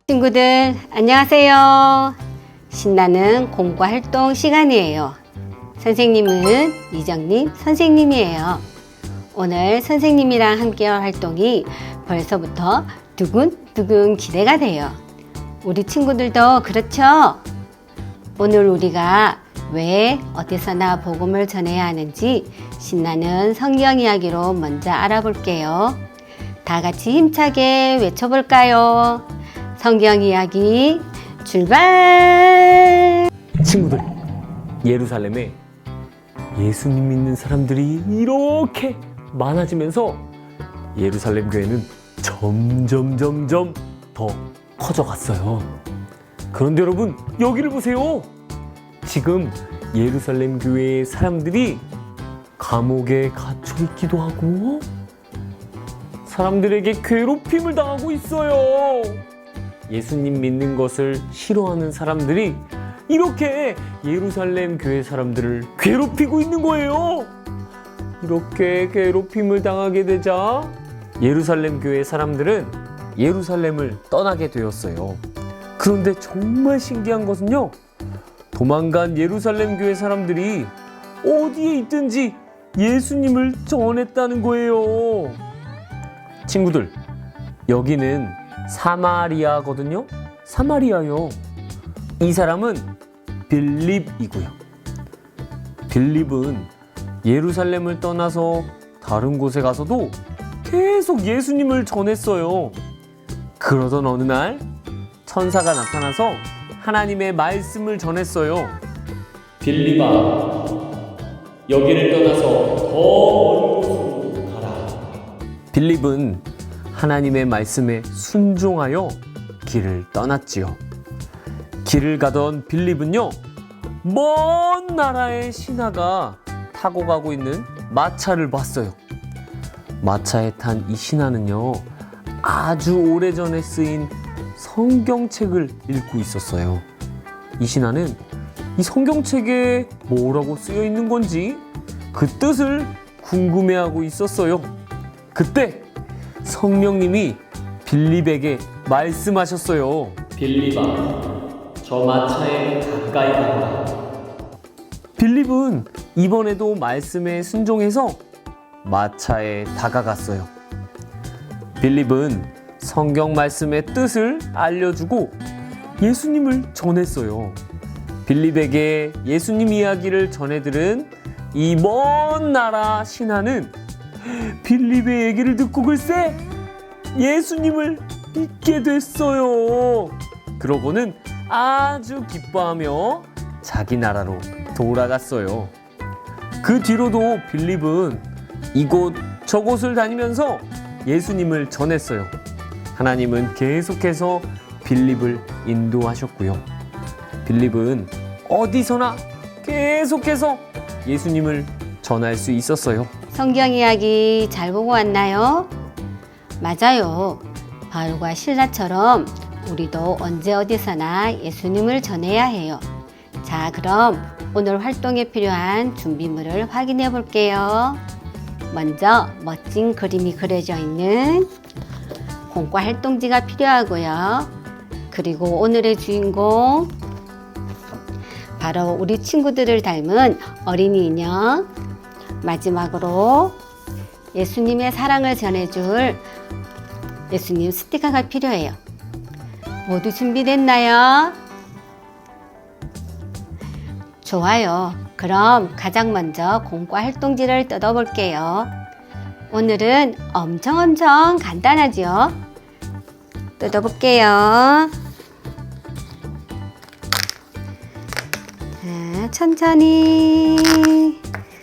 친구들 안녕하세요. 신나는 공부 활동 시간이에요. 선생님은 이정림 선생님이에요. 오늘 선생님이랑 함께 할 활동이 벌써부터 두근두근 기대가 돼요. 우리 친구들도 그렇죠? 오늘 우리가 왜 어디서나 복음을 전해야 하는지 신나는 성경 이야기로 먼저 알아볼게요. 다 같이 힘차게 외쳐볼까요? 성경 이야기 출발! 친구들, 예루살렘에 예수님 믿는 사람들이 이렇게 많아지면서 예루살렘 교회는 점점 더 커져갔어요. 그런데 여러분, 여기를 보세요. 지금 예루살렘 교회의 사람들이 감옥에 갇혀 있기도 하고 사람들에게 괴롭힘을 당하고 있어요. 예수님 믿는 것을 싫어하는 사람들이 이렇게 예루살렘 교회 사람들을 괴롭히고 있는 거예요. 이렇게 괴롭힘을 당하게 되자 예루살렘 교회 사람들은 예루살렘을 떠나게 되었어요. 그런데 정말 신기한 것은요, 도망간 예루살렘 교회 사람들이 어디에 있든지 예수님을 전했다는 거예요. 친구들, 여기는 사마리아거든요. 사마리아요. 이 사람은 빌립이고요. 빌립은 예루살렘을 떠나서 다른 곳에 가서도 계속 예수님을 전했어요. 그러던 어느 날 천사가 나타나서 하나님의 말씀을 전했어요. 빌립아, 여기를 떠나서 더 먼 곳으로 가라. 빌립은 하나님의 말씀에 순종하여 길을 떠났지요. 길을 가던 빌립은요, 먼 나라의 신하가 타고 가고 있는 마차를 봤어요. 마차에 탄 이 신하는요, 아주 오래전에 쓰인 성경책을 읽고 있었어요. 이 신하는 이 성경책에 뭐라고 쓰여 있는 건지 그 뜻을 궁금해하고 있었어요. 그때 성령님이 빌립에게 말씀하셨어요. 빌립아, 저 마차에 가까이 가라. 빌립은 이번에도 말씀에 순종해서 마차에 다가갔어요. 빌립은 성경 말씀의 뜻을 알려주고 예수님을 전했어요. 빌립에게 예수님 이야기를 전해들은 이 먼 나라 신하는 빌립의 얘기를 듣고 글쎄 예수님을 믿게 됐어요. 그러고는 아주 기뻐하며 자기 나라로 돌아갔어요. 그 뒤로도 빌립은 이곳 저곳을 다니면서 예수님을 전했어요. 하나님은 계속해서 빌립을 인도하셨고요. 빌립은 어디서나 계속해서 예수님을 전할 수 있었어요. 성경 이야기 잘 보고 왔나요? 맞아요. 바울과 실라처럼 우리도 언제 어디서나 예수님을 전해야 해요. 자, 그럼 오늘 활동에 필요한 준비물을 확인해 볼게요. 먼저 멋진 그림이 그려져 있는 공과 활동지가 필요하고요. 그리고 오늘의 주인공, 바로 우리 친구들을 닮은 어린이 인형, 마지막으로 예수님의 사랑을 전해줄 예수님 스티커가 필요해요. 모두 준비됐나요? 좋아요. 그럼 가장 먼저 공과 활동지를 뜯어볼게요. 오늘은 엄청 간단하죠? 뜯어볼게요. 자,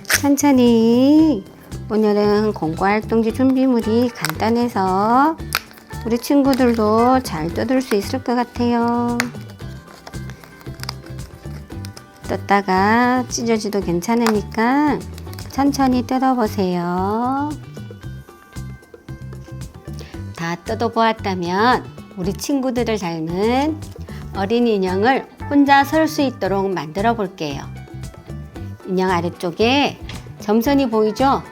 천천히. 오늘은 공과 활동지 준비물이 간단해서 우리 친구들도 잘 뜯을 수 있을 것 같아요. 뜯다가 찢어져도 괜찮으니까 천천히 뜯어보세요. 다 뜯어보았다면 우리 친구들을 닮은 어린이 인형을 혼자 설 수 있도록 만들어 볼게요. 인형 아래쪽에 점선이 보이죠?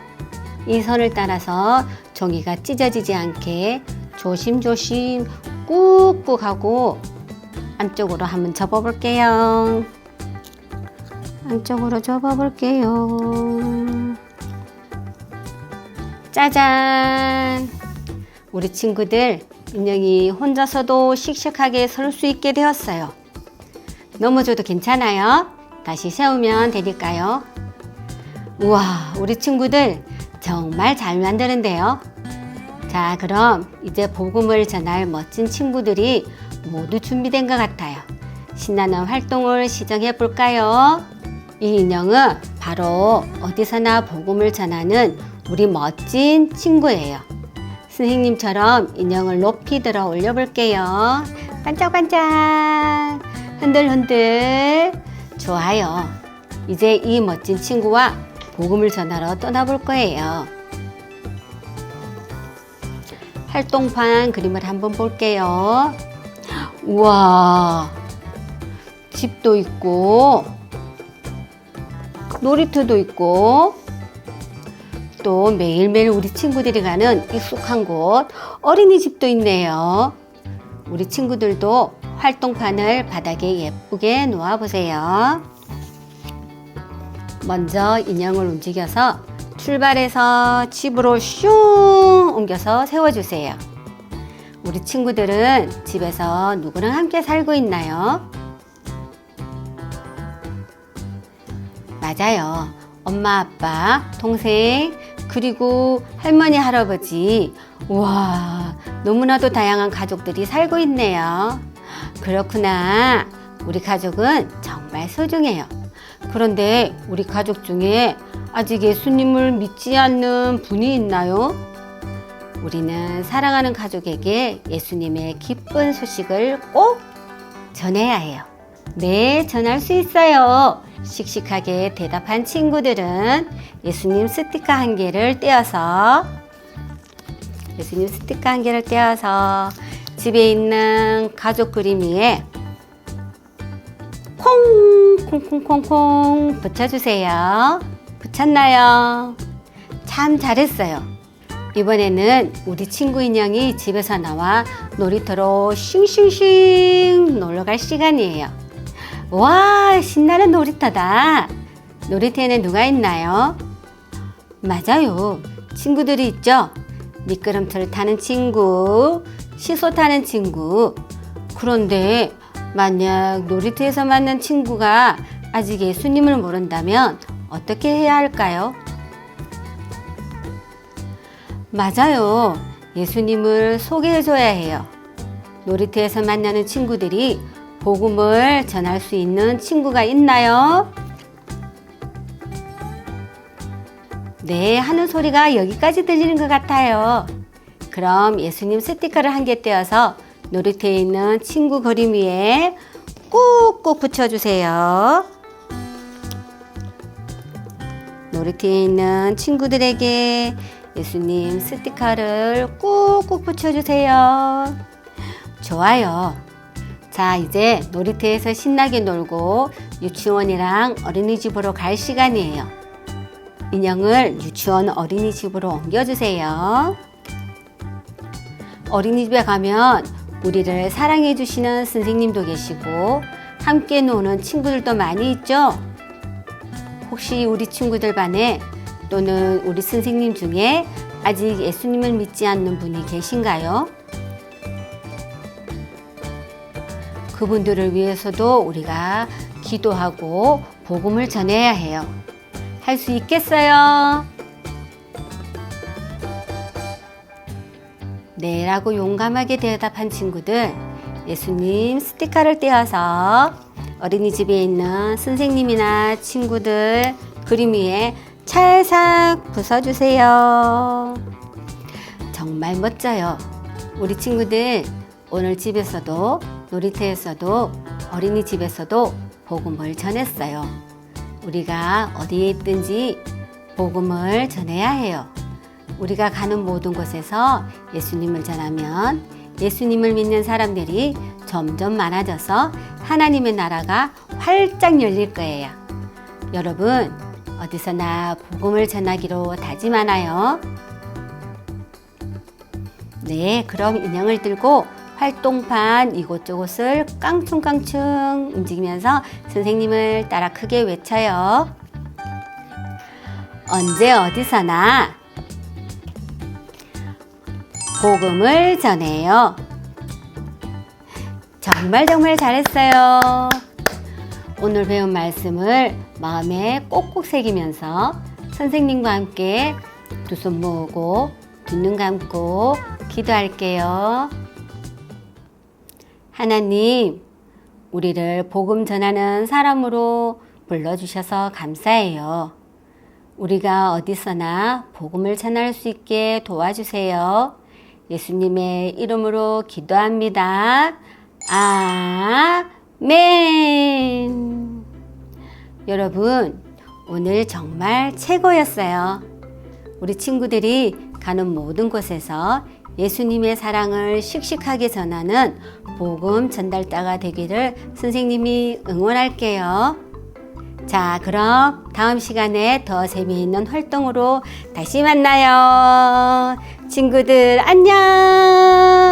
이 선을 따라서 종이가 찢어지지 않게 조심조심 꾹꾹 하고 안쪽으로 한번 접어볼게요. 안쪽으로 접어볼게요. 짜잔! 우리 친구들 인형이 혼자서도 씩씩하게 설 수 있게 되었어요. 넘어져도 괜찮아요. 다시 세우면 되니까요. 우와, 우리 친구들 정말 잘 만드는데요. 자, 그럼 이제 복음을 전할 멋진 친구들이 모두 준비된 것 같아요. 신나는 활동을 시작해 볼까요? 이 인형은 바로 어디서나 복음을 전하는 우리 멋진 친구예요. 선생님처럼 인형을 높이 들어 올려 볼게요. 반짝반짝, 흔들흔들. 좋아요. 이제 이 멋진 친구와 복음을 전하러 떠나볼 거예요. 활동판 그림을 한번 볼게요. 우와, 집도 있고 놀이터도 있고 또 매일매일 우리 친구들이 가는 익숙한 곳 어린이집도 있네요. 우리 친구들도 활동판을 바닥에 예쁘게 놓아보세요. 먼저 인형을 움직여서 출발해서 집으로 슝 옮겨서 세워주세요. 우리 친구들은 집에서 누구랑 함께 살고 있나요? 맞아요. 엄마, 아빠, 동생, 그리고 할머니, 할아버지. 우와, 너무나도 다양한 가족들이 살고 있네요. 그렇구나. 우리 가족은 정말 소중해요. 그런데 우리 가족 중에 아직 예수님을 믿지 않는 분이 있나요? 우리는 사랑하는 가족에게 예수님의 기쁜 소식을 꼭 전해야 해요. 네, 전할 수 있어요. 씩씩하게 대답한 친구들은 예수님 스티커 한 개를 떼어서 집에 있는 가족 그림 위에 콩콩콩콩콩 붙여주세요. 붙였나요? 참 잘했어요. 이번에는 우리 친구 인형이 집에서 나와 놀이터로 싱싱싱 놀러갈 시간이에요. 와, 신나는 놀이터다. 놀이터에는 누가 있나요? 맞아요. 친구들이 있죠. 미끄럼틀 타는 친구, 시소 타는 친구. 그런데 만약 놀이터에서 만난 친구가 아직 예수님을 모른다면 어떻게 해야 할까요? 맞아요. 예수님을 소개해줘야 해요. 놀이터에서 만나는 친구들이 복음을 전할 수 있는 친구가 있나요? 네, 하는 소리가 여기까지 들리는 것 같아요. 그럼 예수님 스티커를 한 개 떼어서 놀이터에 있는 친구 그림 위에 꾹꾹 붙여주세요. 놀이터에 있는 친구들에게 예수님 스티커를 꾹꾹 붙여주세요. 좋아요. 자, 이제 놀이터에서 신나게 놀고 유치원이랑 어린이집으로 갈 시간이에요. 인형을 유치원 어린이집으로 옮겨주세요. 어린이집에 가면 우리를 사랑해 주시는 선생님도 계시고 함께 노는 친구들도 많이 있죠? 혹시 우리 친구들 반에 또는 우리 선생님 중에 아직 예수님을 믿지 않는 분이 계신가요? 그분들을 위해서도 우리가 기도하고 복음을 전해야 해요. 할 수 있겠어요? 네, 라고 용감하게 대답한 친구들, 예수님 스티커를 떼어서 어린이집에 있는 선생님이나 친구들 그림 위에 찰싹 부숴주세요. 정말 멋져요. 우리 친구들 오늘 집에서도 놀이터에서도 어린이집에서도 복음을 전했어요. 우리가 어디에 있든지 복음을 전해야 해요. 우리가 가는 모든 곳에서 예수님을 전하면 예수님을 믿는 사람들이 점점 많아져서 하나님의 나라가 활짝 열릴 거예요. 여러분, 어디서나 복음을 전하기로 다짐하나요? 네, 그럼 인형을 들고 활동판 이곳저곳을 깡충깡충 움직이면서 선생님을 따라 크게 외쳐요. 언제 어디서나 복음을 전해요. 정말 잘했어요. 오늘 배운 말씀을 마음에 꼭꼭 새기면서 선생님과 함께 두 손 모으고 두 눈 감고 기도할게요. 하나님, 우리를 복음 전하는 사람으로 불러주셔서 감사해요. 우리가 어디서나 복음을 전할 수 있게 도와주세요. 예수님의 이름으로 기도합니다. 아멘. 여러분, 오늘 정말 최고였어요. 우리 친구들이 가는 모든 곳에서 예수님의 사랑을 씩씩하게 전하는 복음 전달자가 되기를 선생님이 응원할게요. 자, 그럼 다음 시간에 더 재미있는 활동으로 다시 만나요. 친구들 안녕.